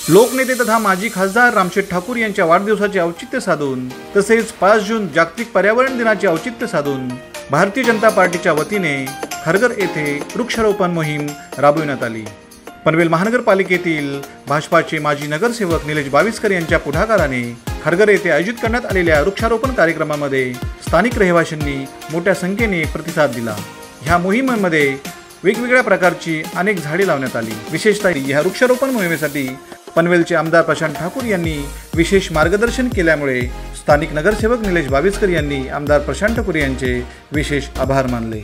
लोकनेते तथा माजी खासदार रामशेठ ठाकूर यांच्या वाढदिवसाचे औचित्य साधून तसेच 5 जून जागतिक पर्यावरण दिनाचे औचित्य साधून भारतीय जनता पार्टीच्या वतीने खारघर येथे वृक्षारोपण मोहीम राबविण्यात आली। पनवेल महानगरपालिकेतील भाजपाचे माजी नगरसेवक निलेश बाविस्कर यांच्या पुढाकाराने खारघर येथे आयोजित करण्यात आलेल्या वृक्षारोपण कार्यक्रमामध्ये स्थानिक रहिवाशांनी मोठ्या संख्येने प्रतिसाद दिला। ह्या मोहिमेमध्ये वेगवेगळ्या प्रकारची अनेक झाडे लावण्यात आली। विशेषतः ह्या वृक्षारोपण मोहिमेसाठी पनवेलचे आमदार प्रशांत ठाकूर यांनी विशेष मार्गदर्शन केल्यामुळे स्थानिक नगरसेवक निलेश बाविस्कर यांनी आमदार प्रशांत ठाकूर यांचे विशेष आभार मानले।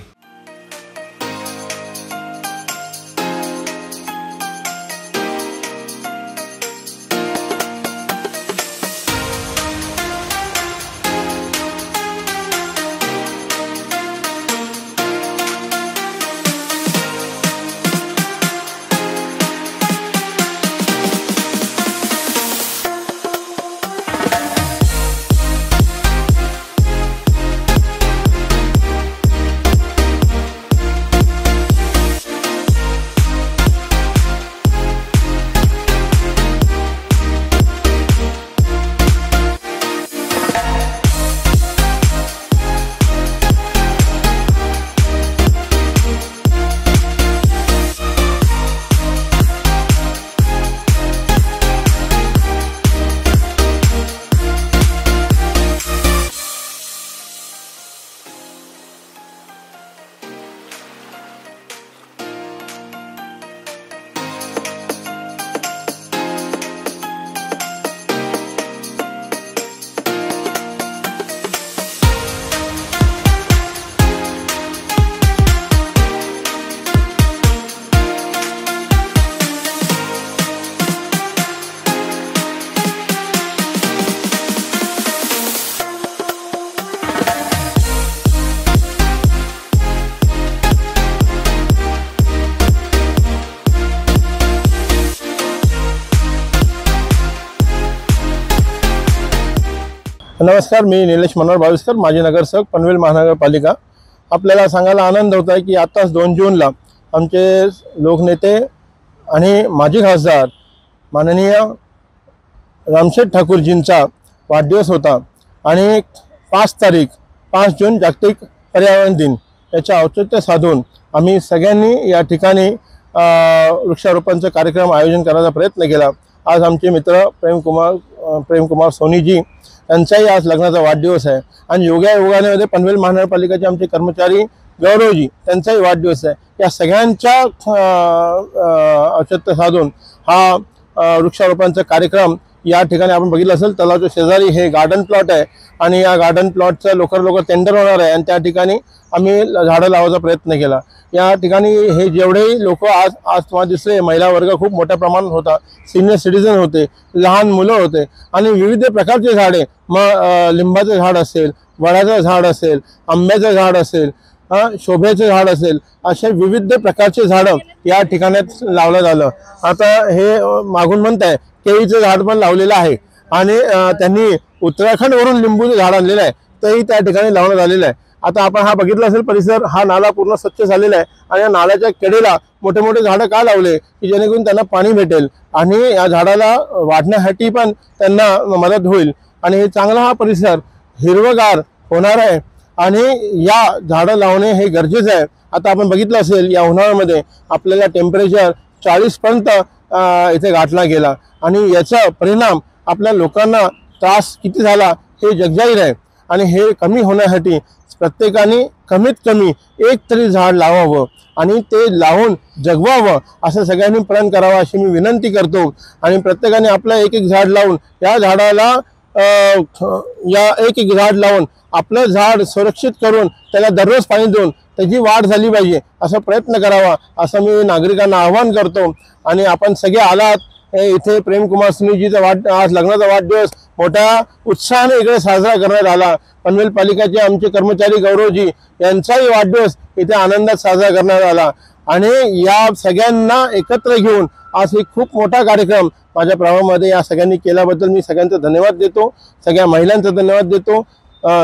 नमस्कार, मी निलेश मनोहर बाविस्कर, माजी नगरसेवक पनवेल महानगरपालिका। आपल्याला सांगायला आनंद होत आहे की आताच 2 जूनला आमचे लोकनेते आणि माजी खासदार माननीय रामशेठ ठाकूरजींचा वाढदिवस होता आणि 5 जून जागतिक पर्यावरण दिन याच्या औचित्य साधून आम्ही सगळ्यांनी या ठिकाणी वृक्षारोपणचा कार्यक्रम आयोजन करायचा प्रयत्न केला। आज आमचे मित्र प्रेमकुमार सोनीजी यांचाही आज लग्नाचा वाढदिवस आहे आणि योगायोगाने पनवेल महानगरपालिकेचे आमचे कर्मचारी गौरवजी त्यांचाही वाढदिवस आहे। या सगळ्यांच्या औचित्य साधून हा वृक्षारोपणचा कार्यक्रम या ठिकाणी आपण बघितलं असेल, तलावाच्या शेजारी हे गार्डन प्लॉट आहे आणि या गार्डन प्लॉटचं लवकर टेंडर होणार आहे आणि त्या ठिकाणी आम्ही झाडं लावायचा प्रयत्न केला। या ठिकाणी हे जेवढेही लोक आज तुम्हाला दिसले, महिला वर्ग खूप मोठ्या प्रमाणात होता, सिनियर सिटीजन होते, लहान मुलं होते आणि विविध प्रकारचे झाडे, मग लिंबाचं झाड असेल, वडाचं झाड असेल, आंब्याचं झाड असेल, शोभेचं झाड असेल, असे विविध प्रकारचे झाडं या ठिकाणात लावलं झालं। आता हे मागून म्हणताय केळीचं झाड पण लावलेलं आहे आणि त्यांनी उत्तराखंडवरून लिंबूचं झाड आणलेलं आहे, तरी त्या ठिकाणी लावण्यात आलेलं आहे। आता आपण हा बघितला असेल परिसर, हा नाला पूर्ण स्वच्छ झालेला आहे आणि या नाल्याच्या कडेला मोठे मोठे झाडं का लावले की जेणेकरून त्यांना पाणी भेटेल आणि या झाडाला वाढण्यासाठी पण त्यांना मदत होईल आणि हे चांगला हा परिसर हिरवगार होणार आहे आणि या झाडं लावणे हे गरजेचं आहे। आता आपण बघितलं असेल या उन्हाळ्यामध्ये आपल्याला टेम्परेचर 40 पर्यंत इथे गाठला गेला आणि याचा परिणाम आपल्या लोकांना त्रास किती झाला हे जगजाहीर आहे आणि हे कमी होण्यासाठी प्रत्येकाने कमीत कमी एक तरी झाड लावावं आणि ते लावून जगवावं असं सगळ्यांनी प्रण करावा अशी मी विनंती करतो आणि प्रत्येकाने आपलं एक झाड लावून या झाडाला एक झाड लावून आपलं झाड सुरक्षित करून त्याला दररोज पाणी देऊन त्याची वाढ झाली पाहिजे असा प्रयत्न करावा असं मी नागरिकांना आवाहन करतो। आणि आपण सगळे आलात इथे प्रेमकुमार सोनीजीचा आज लग्नाचा वाढदिवस मोठ्या उत्साहाने इकडे साजरा करण्यात आला। पनवेल पालिकेचे आमचे कर्मचारी गौरवजी यांचाही वाढदिवस इथे आनंदात साजरा करण्यात आला आणि या सगळ्यांना एकत्र घेऊन आज एक खूप मोठा कार्यक्रम माझ्या प्रभागामध्ये या सगळ्यांनी केल्याबद्दल मी सगळ्यांचा धन्यवाद देतो, सगळ्या महिलांचा धन्यवाद देतो,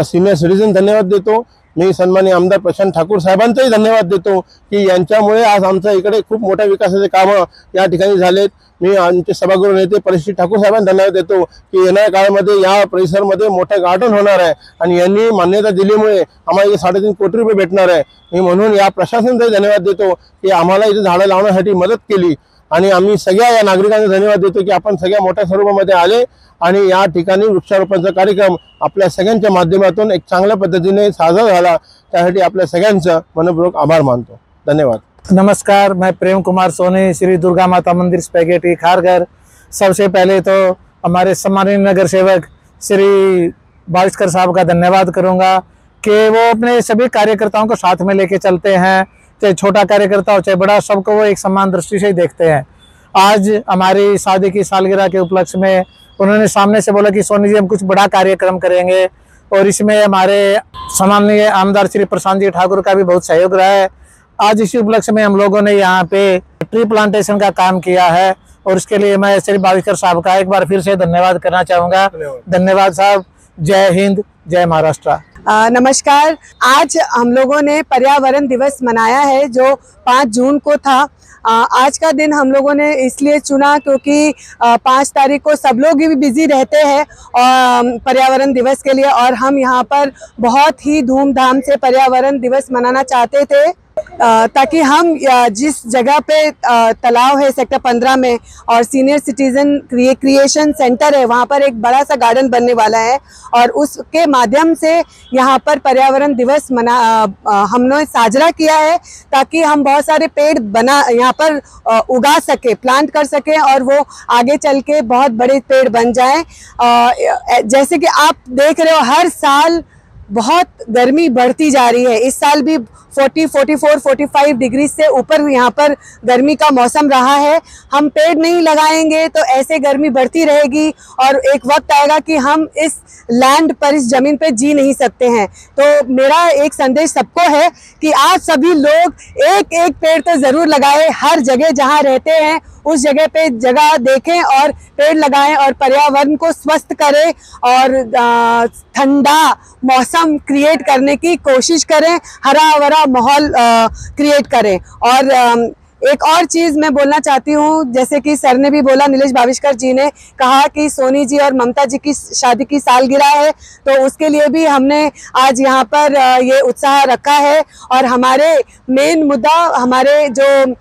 सीनियर सिटीजन धन्यवाद देतो मी सन्माननीय आमदार प्रशांत ठाकूर साहेबांचाही धन्यवाद देतो की यांच्यामुळे आज आमच्या इकडे खूप मोठ्या विकासाचे कामं या ठिकाणी झालेत। मी आमचे सभागृह नेते परिश्री ठाकूर साहेबांना धन्यवाद देतो की येणाऱ्या काळामध्ये या परिसरामध्ये मोठं गार्डन होणार आहे आणि यांनी मान्यता दिल्यामुळे आम्हाला 3.5 कोटी रुपये भेटणार आहे। मी म्हणून या प्रशासनाचाही धन्यवाद देतो की आम्हाला इथे झाडं लावण्यासाठी मदत केली आणि आम्ही सगळ्या या नागरिकांना धन्यवाद देतो की आपण सगळ्या मोठ्या स्वरूपामध्ये आले आणि या ठिकाणी वृक्षारोपणाचा कार्यक्रम आपल्या सगळ्यांच्या माध्यमातून एक चांगल्या पद्धतीने साजरा झाला। त्यासाठी आपल्या सगळ्यांचा मनपूर्वक आभार मानतो। धन्यवाद। नमस्कार, मैं प्रेम कुमार सोनी, श्री दुर्गा माता मंदिर स्पेगेटी खारघर। सबसे पहले तो हमारे सम्मानित नगर सेवक श्री बाविस्कर साहब का धन्यवाद करूंगा कि वो अपने सभी कार्यकर्ताओं को साथ में लेके चलते हैं, चाहे छोटा कार्यकर्ता हो चाहे बड़ा, सबको वो एक समान दृष्टि से ही देखते हैं। आज हमारी शादी की सालगिरह के उपलक्ष्य में उन्होंने सामने से बोला कि सोनी जी हम कुछ बड़ा कार्यक्रम करेंगे और इसमें हमारे सम्माननीय आमदार श्री प्रशांत जी ठाकुर का भी बहुत सहयोग रहा है। आज इसी उपलक्ष्य में हम लोगों ने यहाँ पे ट्री प्लांटेशन का काम किया है और इसके लिए मैं श्री बाविस्कर साहब का एक बार फिर से धन्यवाद करना चाहूँगा। धन्यवाद साहब। जय हिंद, जय महाराष्ट्र। नमस्कार। आज हम लोगों ने पर्यावरण दिवस मनाया है जो 5 जून को था। आज का दिन हम लोगों ने इसलिए चुना क्योंकि 5 तारीख को सब लोग भी बिजी रहते हैं पर्यावरण दिवस के लिए, और हम यहाँ पर बहुत ही धूमधाम से पर्यावरण दिवस मनाना चाहते थे ताकि हम जिस जगह पे तालाब है सेक्टर 15 में और सीनियर सिटीजन क्रिएशन सेंटर है, वहाँ पर एक बड़ा सा गार्डन बनने वाला है और उसके माध्यम से यहाँ पर पर्यावरण दिवस हमने साझरा किया है ताकि हम बहुत सारे पेड़ यहाँ पर उगा सके, प्लांट कर सके और वो आगे चल के बहुत बड़े पेड़ बन जाएं। जैसे कि आप देख रहे हो हर साल बहुत गर्मी बढ़ती जा रही है। इस साल भी 40, 44, 45 डिग्री से ऊपर यहाँ पर गर्मी का मौसम रहा है। हम पेड़ नहीं लगाएंगे तो ऐसे गर्मी बढ़ती रहेगी और एक वक्त आएगा कि हम इस लैंड पर, इस जमीन पे जी नहीं सकते हैं। तो मेरा एक संदेश सबको है कि आप सभी लोग एक एक पेड़ तो ज़रूर लगाएं। हर जगह जहाँ रहते हैं उस जगह पे जगह देखें और पेड़ लगाएं और पर्यावरण को स्वस्थ करें और ठंडा मौसम क्रिएट करने की कोशिश करें, हरा भरा माहौल क्रिएट करें। और एक और चीज़ मैं बोलना चाहती हूँ, जैसे कि सर ने भी बोला, नीलेश बाविस्कर जी ने कहा कि सोनी जी और ममता जी की शादी की सालगिरह है, तो उसके लिए भी हमने आज यहाँ पर ये उत्साह रखा है। और हमारे मेन मुद्दा हमारे जो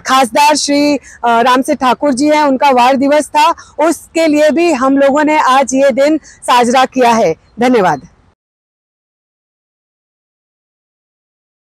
खासदार श्री रामसिंह ठाकुर जी हैं, उनका वार दिवस था, उसके लिए भी हम लोगों ने आज ये दिन साजरा किया है। धन्यवाद।